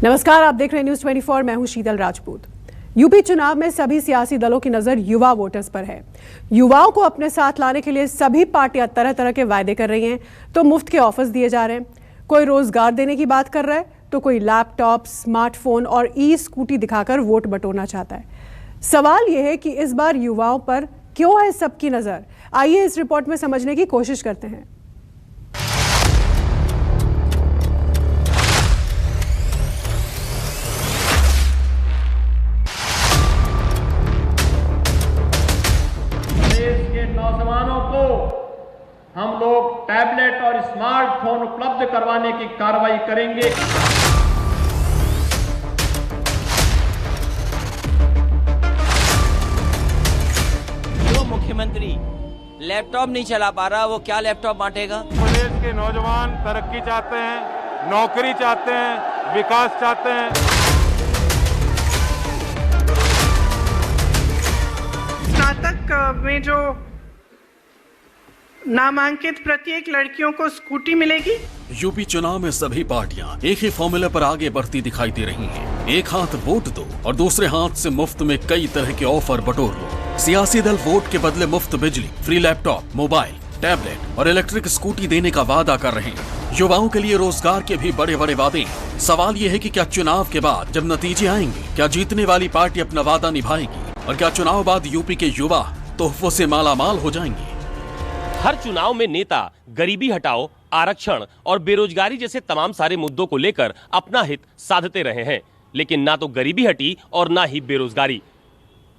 नमस्कार, आप देख रहे हैं न्यूज 24। मैं हूं शीतल राजपूत। यूपी चुनाव में सभी सियासी दलों की नजर युवा वोटर्स पर है। युवाओं को अपने साथ लाने के लिए सभी पार्टियां तरह तरह के वायदे कर रही हैं। तो मुफ्त के ऑफर्स दिए जा रहे हैं, कोई रोजगार देने की बात कर रहा है, तो कोई लैपटॉप, स्मार्टफोन और ई स्कूटी दिखाकर वोट बटोरना चाहता है। सवाल यह है कि इस बार युवाओं पर क्यों है सबकी नजर। आइए इस रिपोर्ट में समझने की कोशिश करते हैं। नौजवानों को हम लोग टैबलेट और स्मार्टफोन उपलब्ध करवाने की कार्रवाई करेंगे। जो मुख्यमंत्री लैपटॉप नहीं चला पा रहा, वो क्या लैपटॉप बांटेगा? प्रदेश के नौजवान तरक्की चाहते हैं, नौकरी चाहते हैं, विकास चाहते हैं। स्नातक में जो नामांकित प्रत्येक लड़कियों को स्कूटी मिलेगी। यूपी चुनाव में सभी पार्टियां एक ही फॉर्मूले पर आगे बढ़ती दिखाई दे रही हैं। एक हाथ वोट दो और दूसरे हाथ से मुफ्त में कई तरह के ऑफर बटोर लो। सियासी दल वोट के बदले मुफ्त बिजली, फ्री लैपटॉप, मोबाइल, टैबलेट और इलेक्ट्रिक स्कूटी देने का वादा कर रहे हैं। युवाओं के लिए रोजगार के भी बड़े बड़े वादे। सवाल ये है कि क्या चुनाव के बाद जब नतीजे आएंगे, क्या जीतने वाली पार्टी अपना वादा निभाएगी और क्या चुनाव बाद यूपी के युवा तोहफों से मालामाल हो जाएंगे? हर चुनाव में नेता गरीबी हटाओ, आरक्षण और बेरोजगारी जैसे तमाम सारे मुद्दों को लेकर अपना हित साधते रहे हैं, लेकिन ना तो गरीबी हटी और ना ही बेरोजगारी।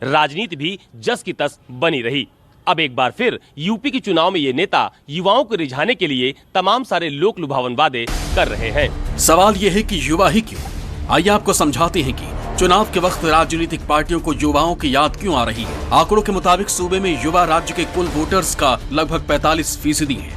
राजनीति भी जस की तस बनी रही। अब एक बार फिर यूपी के चुनाव में ये नेता युवाओं को रिझाने के लिए तमाम सारे लोक लुभावन वादे कर रहे हैं। सवाल ये है कि युवा ही क्यों? आइए आपको समझाते हैं कि चुनाव के वक्त राजनीतिक पार्टियों को युवाओं की याद क्यों आ रही है। आंकड़ों के मुताबिक सूबे में युवा राज्य के कुल वोटर्स का लगभग 45% है।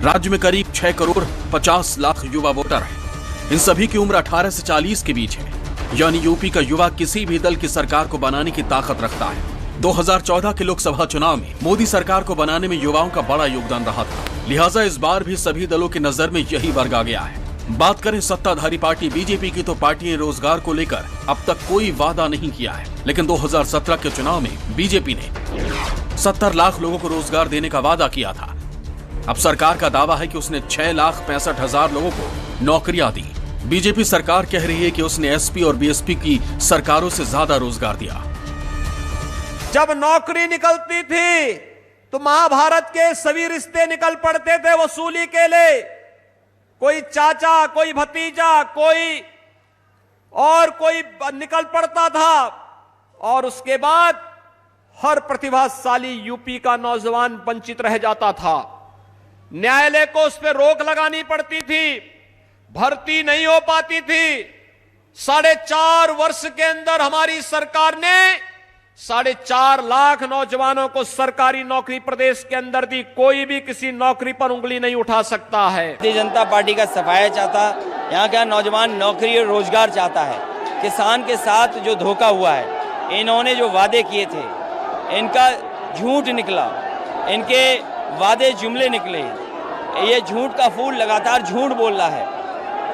राज्य में करीब 6 करोड़ 50 लाख युवा वोटर हैं। इन सभी की उम्र 18 से 40 के बीच है, यानी यूपी का युवा किसी भी दल की सरकार को बनाने की ताकत रखता है। 2014 के लोकसभा चुनाव में मोदी सरकार को बनाने में युवाओं का बड़ा योगदान रहा था, लिहाजा इस बार भी सभी दलों की नजर में यही वर्ग आ गया है। बात करें सत्ताधारी पार्टी बीजेपी की, तो पार्टी ने रोजगार को लेकर अब तक कोई वादा नहीं किया है, लेकिन 2017 के चुनाव में बीजेपी ने 70 लाख लोगों को रोजगार देने का वादा किया था। अब सरकार का दावा है कि उसने 6,65,000 लोगों को नौकरियां दी। बीजेपी सरकार कह रही है कि उसने एसपी और बीएसपी की सरकारों से ज्यादा रोजगार दिया। जब नौकरी निकलती थी तो महाभारत के सभी रिश्ते निकल पड़ते थे वसूली के लिए। कोई चाचा, कोई भतीजा, कोई निकल पड़ता था, और उसके बाद हर प्रतिभाशाली यूपी का नौजवान वंचित रह जाता था। न्यायालय को उस पर रोक लगानी पड़ती थी, भर्ती नहीं हो पाती थी। 4.5 वर्ष के अंदर हमारी सरकार ने 4.5 लाख नौजवानों को सरकारी नौकरी प्रदेश के अंदर दी। कोई भी किसी नौकरी पर उंगली नहीं उठा सकता है। भारतीय जनता पार्टी का सफाया चाहता, यहाँ का नौजवान नौकरी और रोजगार चाहता है। किसान के साथ जो धोखा हुआ है, इन्होंने जो वादे किए थे, इनका झूठ निकला, इनके वादे जुमले निकले। ये झूठ का फूल लगातार झूठ बोल रहा है।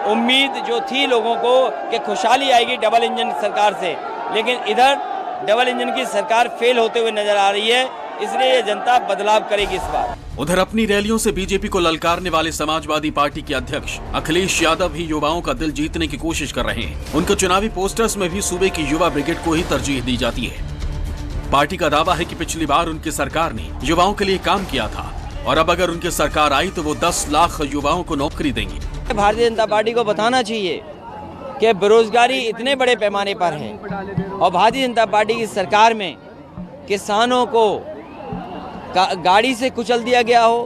उम्मीद जो थी लोगों को कि खुशहाली आएगी डबल इंजन सरकार से, लेकिन इधर डबल इंजन की सरकार फेल होते हुए नजर आ रही है। इसलिए ये जनता बदलाव करेगी इस बार। उधर अपनी रैलियों से बीजेपी को ललकारने वाले समाजवादी पार्टी के अध्यक्ष अखिलेश यादव भी युवाओं का दिल जीतने की कोशिश कर रहे हैं। उनके चुनावी पोस्टर्स में भी सूबे की युवा ब्रिगेड को ही तरजीह दी जाती है। पार्टी का दावा है कि पिछली बार उनकी सरकार ने युवाओं के लिए काम किया था और अब अगर उनकी सरकार आई तो वो 10 लाख युवाओं को नौकरी देंगी। भारतीय जनता पार्टी को बताना चाहिए कि बेरोजगारी इतने बड़े पैमाने पर है और भारतीय जनता पार्टी की सरकार में किसानों को गाड़ी से कुचल दिया गया हो,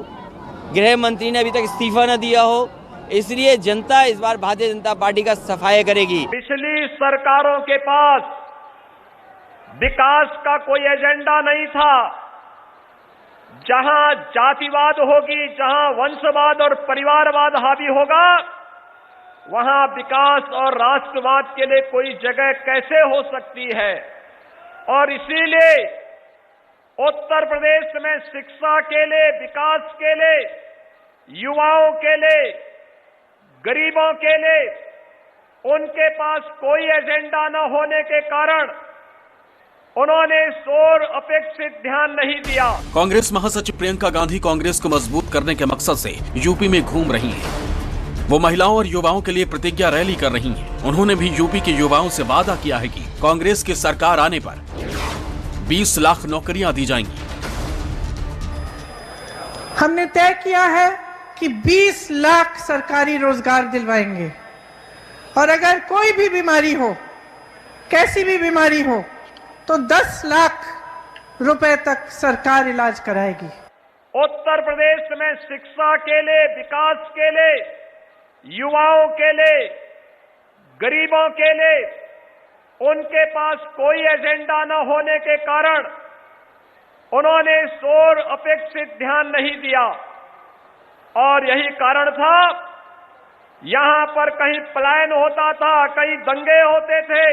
गृह मंत्री ने अभी तक इस्तीफा न दिया हो। इसलिए जनता इस बार भारतीय जनता पार्टी का सफाया करेगी। पिछली सरकारों के पास विकास का कोई एजेंडा नहीं था। जहां जातिवाद होगी, जहां वंशवाद और परिवारवाद हावी होगा, वहां विकास और राष्ट्रवाद के लिए कोई जगह कैसे हो सकती है। और इसीलिए उत्तर प्रदेश में शिक्षा के लिए, विकास के लिए, युवाओं के लिए, गरीबों के लिए उनके पास कोई एजेंडा न होने के कारण उन्होंने इस ओर अपेक्षित ध्यान नहीं दिया। कांग्रेस महासचिव प्रियंका गांधी कांग्रेस को मजबूत करने के मकसद से यूपी में घूम रही हैं। वो महिलाओं और युवाओं के लिए प्रतिज्ञा रैली कर रही हैं। उन्होंने भी यूपी के युवाओं से वादा किया है कि कांग्रेस की सरकार आने पर 20 लाख नौकरियां दी जाएंगी। हमने तय किया है कि 20 लाख सरकारी रोजगार दिलवाएंगे और अगर कोई भी बीमारी हो, कैसी भी बीमारी हो, तो 10 लाख रुपए तक सरकार इलाज कराएगी। उत्तर प्रदेश में शिक्षा के लिए, विकास के लिए, युवाओं के लिए, गरीबों के लिए उनके पास कोई एजेंडा न होने के कारण उन्होंने इस ओर अपेक्षित ध्यान नहीं दिया और यही कारण था। यहां पर कहीं पलायन होता था, कहीं दंगे होते थे,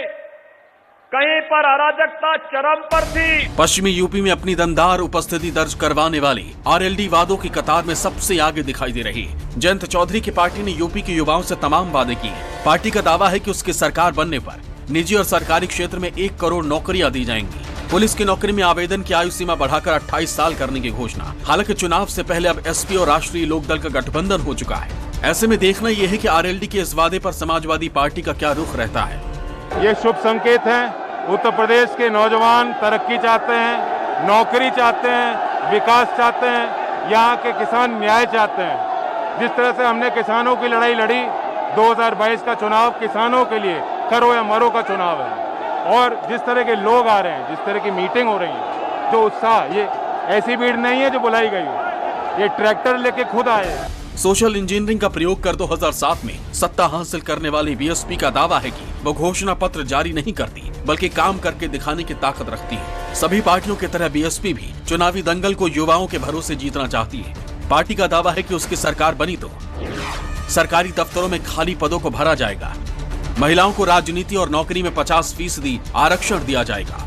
कहीं पर अराजकता चरम पर थी। पश्चिमी यूपी में अपनी दमदार उपस्थिति दर्ज करवाने वाली आरएलडी वादों की कतार में सबसे आगे दिखाई दे रही है। जयंत चौधरी की पार्टी ने यूपी के युवाओं से तमाम वादे किए। पार्टी का दावा है कि उसकी सरकार बनने पर निजी और सरकारी क्षेत्र में 1 करोड़ नौकरियां दी जाएंगी। पुलिस की नौकरी में आवेदन की आयु सीमा बढ़ाकर 28 साल करने की घोषणा। हालांकि चुनाव से पहले अब एसपी और राष्ट्रीय लोकदल का गठबंधन हो चुका है। ऐसे में देखना यह है कि आरएलडी के इस वादे पर समाजवादी पार्टी का क्या रुख रहता है। ये शुभ संकेत है। उत्तर प्रदेश के नौजवान तरक्की चाहते हैं, नौकरी चाहते हैं, विकास चाहते हैं, यहाँ के किसान न्याय चाहते हैं। जिस तरह से हमने किसानों की लड़ाई लड़ी, 2022 का चुनाव किसानों के लिए करो या मरो का चुनाव है। और जिस तरह के लोग आ रहे हैं, जिस तरह की मीटिंग हो रही है, जो उत्साह, ये ऐसी भीड़ नहीं है जो बुलाई गई हो, ये ट्रैक्टर लेके खुद आए। सोशल इंजीनियरिंग का प्रयोग कर 2007 में सत्ता हासिल करने वाली बीएसपी का दावा है कि वो घोषणा पत्र जारी नहीं करती, बल्कि काम करके दिखाने की ताकत रखती है। सभी पार्टियों की तरह बीएसपी भी चुनावी दंगल को युवाओं के भरोसे जीतना चाहती है। पार्टी का दावा है कि उसकी सरकार बनी तो सरकारी दफ्तरों में खाली पदों को भरा जाएगा, महिलाओं को राजनीति और नौकरी में 50% आरक्षण दिया जाएगा।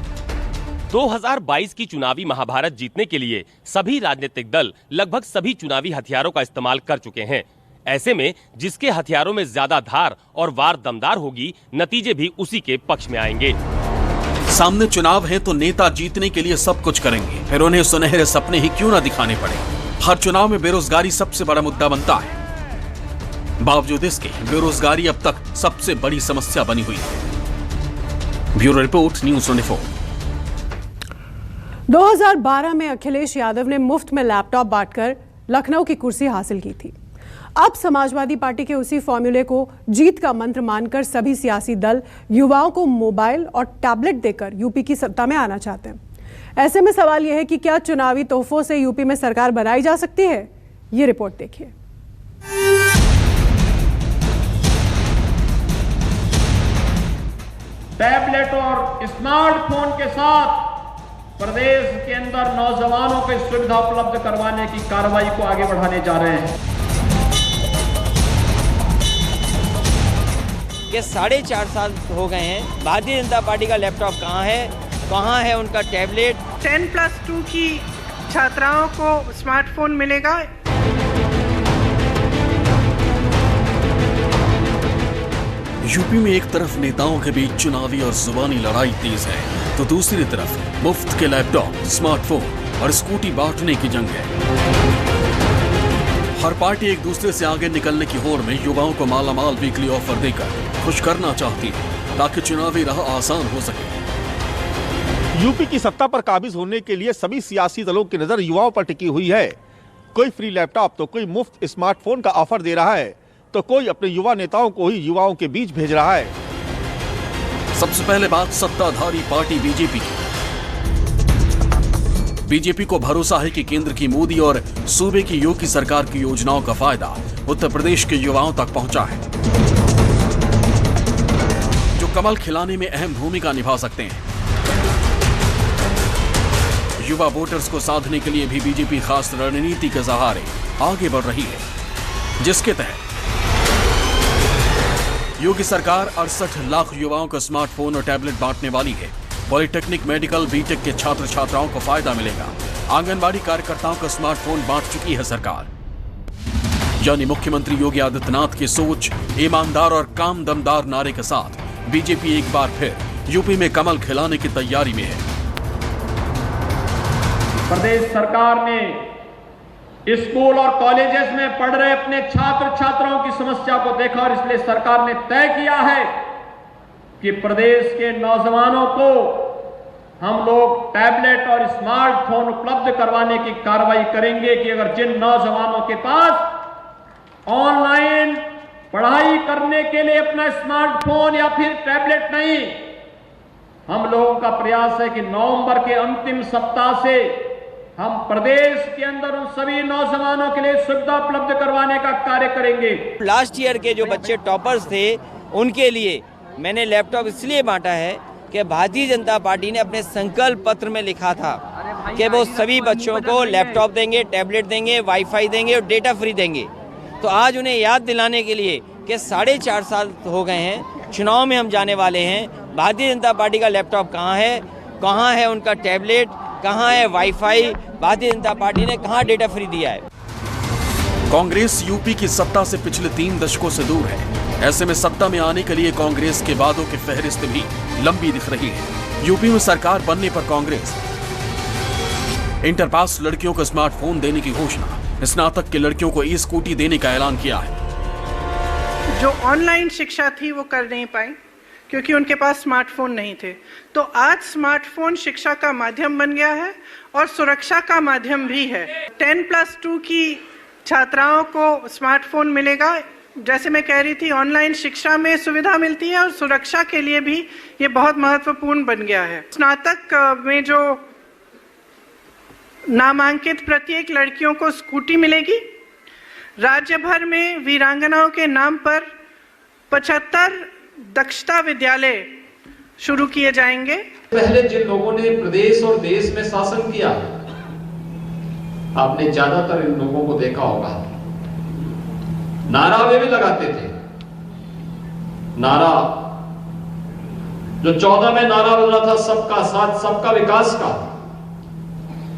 2022 की चुनावी महाभारत जीतने के लिए सभी राजनीतिक दल लगभग सभी चुनावी हथियारों का इस्तेमाल कर चुके हैं। ऐसे में जिसके हथियारों में ज्यादा धार और वार दमदार होगी, नतीजे भी उसी के पक्ष में आएंगे। सामने चुनाव है तो नेता जीतने के लिए सब कुछ करेंगे, फिर उन्हें सुनहरे सपने ही क्यों न दिखाने पड़े। हर चुनाव में बेरोजगारी सबसे बड़ा मुद्दा बनता है। बावजूद इसके बेरोजगारी अब तक सबसे बड़ी समस्या बनी हुई है। Bureau report, news 24। 2012 में अखिलेश यादव ने मुफ्त में लैपटॉप बांटकर लखनऊ की कुर्सी हासिल की थी। अब समाजवादी पार्टी के उसी फॉर्मूले को जीत का मंत्र मानकर सभी सियासी दल युवाओं को मोबाइल और टैबलेट देकर यूपी की सत्ता में आना चाहते हैं। ऐसे में सवाल यह है कि क्या चुनावी तोहफों से यूपी में सरकार बनाई जा सकती है? ये रिपोर्ट देखिए। टैबलेट और स्मार्टफोन के साथ प्रदेश के अंदर नौजवानों को सुविधा उपलब्ध करवाने की कार्रवाई को आगे बढ़ाने जा रहे हैं। ये 4.5 साल हो गए हैं, भारतीय जनता पार्टी का लैपटॉप कहाँ है उनका टैबलेट। 10+2 की छात्राओं को स्मार्टफोन मिलेगा। यूपी में एक तरफ नेताओं के बीच चुनावी और जुबानी लड़ाई तेज है, तो दूसरी तरफ मुफ्त के लैपटॉप, स्मार्टफोन और स्कूटी बांटने की जंग है। हर पार्टी एक दूसरे से आगे निकलने की होड़ में युवाओं को मालामाल वीकली ऑफर देकर खुश करना चाहती है, ताकि चुनावी राह आसान हो सके। यूपी की सत्ता पर काबिज होने के लिए सभी सियासी दलों की नजर युवाओं पर टिकी हुई है। कोई फ्री लैपटॉप तो कोई मुफ्त स्मार्टफोन का ऑफर दे रहा है, तो कोई अपने युवा नेताओं को ही युवाओं के बीच भेज रहा है। सबसे पहले बात सत्ताधारी पार्टी बीजेपी की। बीजेपी को भरोसा है कि केंद्र की मोदी और सूबे की योगी सरकार की योजनाओं का फायदा उत्तर प्रदेश के युवाओं तक पहुंचा है, जो कमल खिलाने में अहम भूमिका निभा सकते हैं। युवा वोटर्स को साधने के लिए भी बीजेपी खास रणनीति के सहारे आगे बढ़ रही है, जिसके तहत योगी सरकार 68 लाख युवाओं को स्मार्टफोन और टैबलेट बांटने वाली है। पॉलिटेक्निक, मेडिकल, बीटेक के छात्र छात्राओं को फायदा मिलेगा। आंगनबाड़ी कार्यकर्ताओं को स्मार्टफोन बांट चुकी है सरकार। यानी मुख्यमंत्री योगी आदित्यनाथ की सोच, ईमानदार और काम दमदार नारे के साथ बीजेपी एक बार फिर यूपी में कमल खिलाने की तैयारी में है। प्रदेश सरकार ने स्कूल और कॉलेजेस में पढ़ रहे अपने छात्र छात्राओं की समस्या को देखा और इसलिए सरकार ने तय किया है कि प्रदेश के नौजवानों को हम लोग टैबलेट और स्मार्टफोन उपलब्ध करवाने की कार्रवाई करेंगे कि अगर जिन नौजवानों के पास ऑनलाइन पढ़ाई करने के लिए अपना स्मार्टफोन या फिर टैबलेट नहीं, हम लोगों का प्रयास है कि नवंबर के अंतिम सप्ताह से हम प्रदेश के अंदर उन सभी नौजवानों के लिए सुविधा उपलब्ध करवाने का कार्य करेंगे। लास्ट ईयर के जो बच्चे टॉपर्स थे उनके लिए मैंने लैपटॉप इसलिए बांटा है कि भारतीय जनता पार्टी ने अपने संकल्प पत्र में लिखा था कि वो सभी बच्चों को लैपटॉप देंगे, टैबलेट देंगे, वाईफाई देंगे और डेटा फ्री देंगे। तो आज उन्हें याद दिलाने के लिए कि 4.5 साल हो गए हैं, चुनाव में हम जाने वाले हैं, भारतीय जनता पार्टी का लैपटॉप कहाँ है उनका टैबलेट, कहाँ है वाईफाई, भारतीय जनता पार्टी ने कहाँ डेटा फ्री दिया है। कांग्रेस यूपी की सत्ता से पिछले 3 दशकों से दूर है। ऐसे में सत्ता में आने के लिए कांग्रेस के वादों की फहरिस्त भी लंबी दिख रही है। यूपी में सरकार बनने पर कांग्रेस इंटर पास लड़कियों को स्मार्टफोन देने की घोषणा, स्नातक के लड़कियों को ई-स्कूटी देने का ऐलान किया है। जो ऑनलाइन शिक्षा थी वो कर नहीं पाई क्योंकि उनके पास स्मार्टफोन नहीं थे। तो आज स्मार्टफोन शिक्षा का माध्यम बन गया है और सुरक्षा का माध्यम भी है। 10+2 की छात्राओं को स्मार्टफोन मिलेगा। जैसे मैं कह रही थी, ऑनलाइन शिक्षा में सुविधा मिलती है और सुरक्षा के लिए भी ये बहुत महत्वपूर्ण बन गया है। स्नातक में जो नामांकित प्रत्येक लड़कियों को स्कूटी मिलेगी। राज्य भर में वीरांगनाओं के नाम पर 75 दक्षता विद्यालय शुरू किए जाएंगे। पहले जिन लोगों ने प्रदेश और देश में शासन किया, आपने ज्यादातर इन लोगों को देखा होगा, नारा वे भी लगाते थे। नारा जो 14 में नारा बन रहा था, सबका साथ सबका विकास का,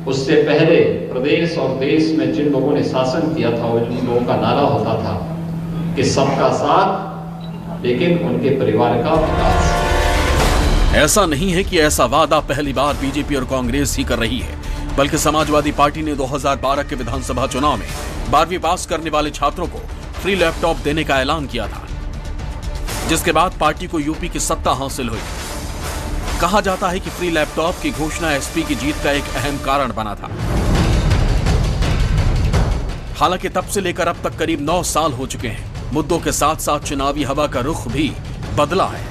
उससे पहले प्रदेश और देश में जिन लोगों ने शासन किया था, उन लोगों का नारा होता था कि सबका साथ लेकिन उनके परिवार का विकास। ऐसा नहीं है कि ऐसा वादा पहली बार बीजेपी और कांग्रेस ही कर रही है, बल्कि समाजवादी पार्टी ने 2012 के विधानसभा चुनाव में 12वीं पास करने वाले छात्रों को फ्री लैपटॉप देने का ऐलान किया था, जिसके बाद पार्टी को यूपी की सत्ता हासिल हुई। कहा जाता है कि फ्री लैपटॉप की घोषणा एसपी की जीत का एक अहम कारण बना था। हालांकि तब से लेकर अब तक करीब 9 साल हो चुके हैं। मुद्दों के साथ साथ चुनावी हवा का रुख भी बदला है।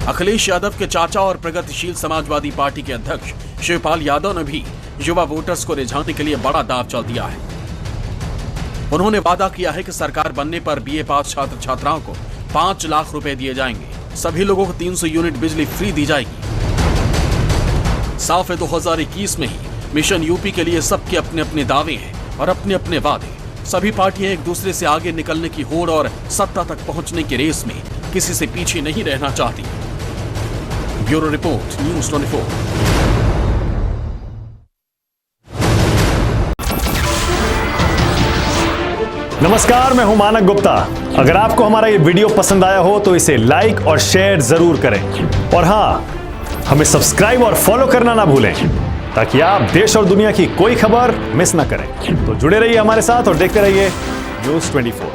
अखिलेश यादव के चाचा और प्रगतिशील समाजवादी पार्टी के अध्यक्ष शिवपाल यादव ने भी युवा वोटर्स को रिझाने के लिए बड़ा दांव चल दिया है। उन्होंने वादा किया है कि सरकार बनने पर बीए पास छात्र छात्राओं को 5 लाख रुपए दिए जाएंगे। सभी लोगों को 300 यूनिट बिजली फ्री दी जाएगी। साफ है 2021 में ही मिशन यूपी के लिए सबके अपने अपने दावे हैं और अपने अपने वादे। सभी पार्टियां एक दूसरे से आगे निकलने की होड़ और सत्ता तक पहुंचने की रेस में किसी से पीछे नहीं रहना चाहती। Bureau report, news 24। नमस्कार, मैं हूं मानक गुप्ता। अगर आपको हमारा ये वीडियो पसंद आया हो तो इसे लाइक और शेयर जरूर करें, और हाँ, हमें सब्सक्राइब और फॉलो करना ना भूलें ताकि आप देश और दुनिया की कोई खबर मिस ना करें। तो जुड़े रहिए हमारे साथ और देखते रहिए न्यूज़ 24।